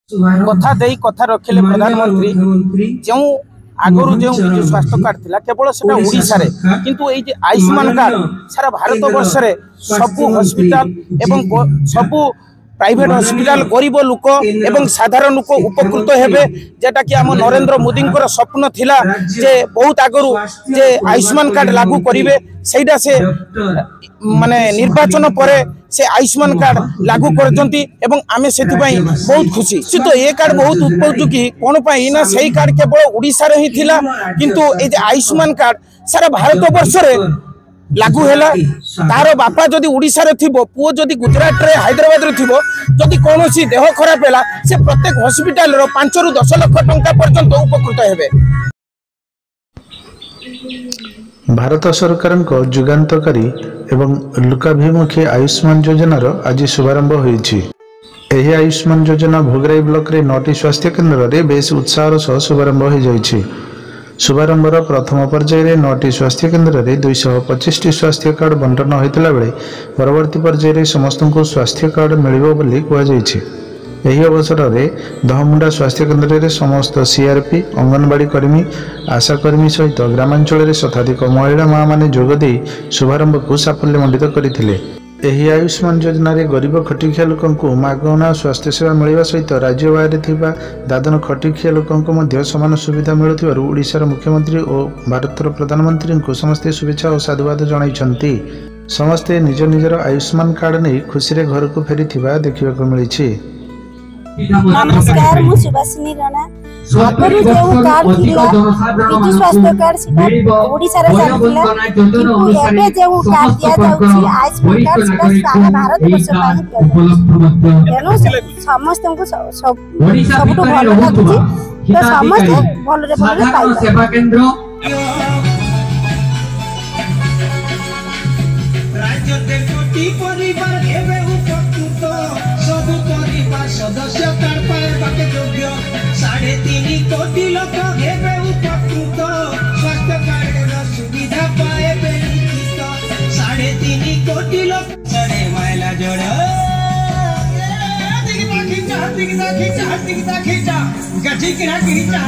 कथा देई कथा रखिले प्रधानमंत्री जो आगुरी जो विजु स्वास्थ्य कार्ड थिला केवल सेटा ओडिसा रे किंतु एई जे आयुष्मान कार्ड सारा भारत वर्ष रे सबु हॉस्पिटल एवं सबु प्राइवेट हॉस्पिटल गरीब लोक एवं साधारण लोक उपकृत हेबे जेटा कि आम नरेंद्र मोदी स्वप्न थिला जे बहुत आगुरी जे आयुष्मान कार्ड लागू करिवे सेटा से माने निर्वाचन परे से आयुष्मान कार्ड लागू करजंती एवं आमे सेति पई बहुत खुशी तो ए कार्ड बहुत उपयोगी कोन पई ना सही कार्ड केवल ओडिसा रे ही थिला किंतु ए जे आयुष्मान कार्ड सारा भारत वर्ष रे लागू हैला तार बापा जदि ओडिसा रे थिबो पुओ जदि गुजरात रे हैदराबाद रे थिबो जदि कोनोसी देह खराब हैला से प्रत्येक हॉस्पिटल रो 5 रु 10 लाख टंका पर्यंत उपकृत हेबे। भारत सरकार को जुगान्तकारी एवं लोकाभिमुखी आयुष्मान योजनार आज शुभारंभ होईछि। एही आयुष्मान योजना भोगराई ब्लॉक रे 9टी स्वास्थ्य केन्द्र रे बेस उत्साहर सह शुभारंभ हो जाइछि। शुभारंभर प्रथम पर्यायर 9टी स्वास्थ्य केन्द्र में 225टी स्वास्थ्य कार्ड बंटन होता बेले परवर्ती पर्यायर समस्त को स्वास्थ्य कार्ड मिलिबो बोली कहुଯାଇଛି। एही अवसर में दहमुंडा स्वास्थ्य केन्द्र में समस्त सीआरपी अंगनवाड़ी कर्मी आशाकर्मी सहित ग्रामांचल शताधिक महिला माँ मैंने जोगदे शुभारंभ को साफल्यमंडित करते। एही आयुष्मान योजना रे गरीब खटिखिया लोकंकु मागणा स्वास्थ्य सेवा मिलवा सहित राज्य बाहर थिबा दादन खटिखिया लोकंकु मध्य समान सुविधा मिलुथिबारु ओडिशार मुख्यमंत्री और भारतर प्रधानमंत्री को समस्ते शुभेच्छा और साधुवाद जणाइछन्ति। समस्ते निज निजर आयुष्मान कार्ड नै खुशी रे घर को फेरिथिबा देखिबाकु मिलिछि। नमस्कार मु सुभाषिनी राणा आगरु जो कार्ड थिला विजु स्वास्थ्य कार्ड सिटा ओडिसा रे जानिला किंतु एबे जो कार्ड दिया जाउछि आयुष्मान कार्ड सिटा सारा भारत वर्ष पाई एनो समस्त को सबटु भल लागुछि तो समस्त भल रे पाई सेवा केंद्र राज्य के कोटि परिवार एबे उपकृत सब परिवार सदस्य कार्ड पाए योग्य 3.5 कोटी लोक एबे उपकृत स्वास्थ्य कार्ड सुविधा पाए बेनिफिट 3.5 कोटी लोक सरे मायला जोड़ खींचा गजी किना खींचा